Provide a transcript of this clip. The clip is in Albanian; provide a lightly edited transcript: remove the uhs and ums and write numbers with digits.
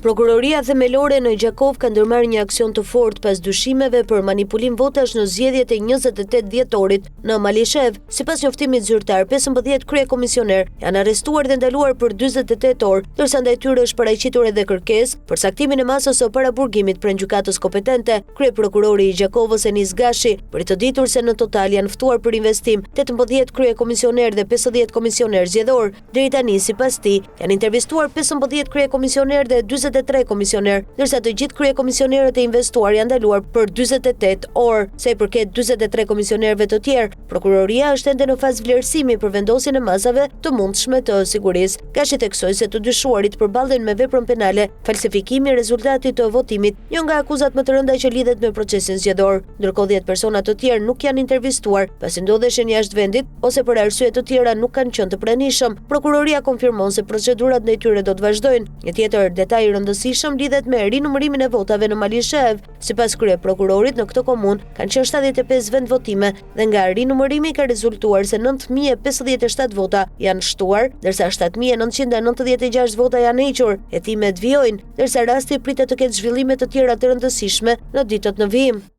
Prokuroria themelore në Gjakov ka ndërmarrë një aksion të fortë pas dyshimeve për manipulim votash në zgjedhjet e 28 dhjetorit në Malishev. Sipas njoftimit zyrtar, 15 kryekomisioner janë arrestuar dhe ndaluar për 48 orë, ndërsa ndaj tyre është paraqitur edhe kërkesë për saktimin e masës së paraburgimit pranë gjykatës kompetente. Kryeprokurori i Gjakovës Enis Gashi për të ditur se në total janë ftuar për investim 18 kryekomisioner dhe 50 komisioner zgjedhor. Deri tani, sipas tij, janë intervistuar 15 kryekomisioner dhe 43 komisioner, ndërsa të gjithë kryekomisionerët e investuar janë ndaluar për 48 orë. Sa i përket 43 komisionerëve të tjerë, prokuroria është ende në fazë vlerësimi për vendosjen e masave të mundshme të sigurisë. Gashi theksoi se të dyshuarit përballen me veprën penale, falsifikimi i rezultatit të votimit, një nga akuzat më të rënda që lidhet me procesin zgjedhor. Ndërkohë 10 persona të tjerë nuk janë intervistuar, pasi ndodheshin jashtë vendit ose për arsye të tjera nuk kanë qenë të pranishëm. Prokuroria konfirmon se procedurat ndaj tyre do të vazhdojnë. Një tjetër detaj i rëndësishëm lidhet me rinumërimin e votave në Malishev. Sipas kryeprokurorit, në këtë komunë kanë qenë 75 vendvotime dhe nga rinumërimi ka rezultuar se 9057 vota janë shtuar, ndërsa 7996 vota janë hequr. Hetimet vijojnë, ndërsa rasti pritet të ketë zhvillime të tjera të rëndësishme në ditët në vijim.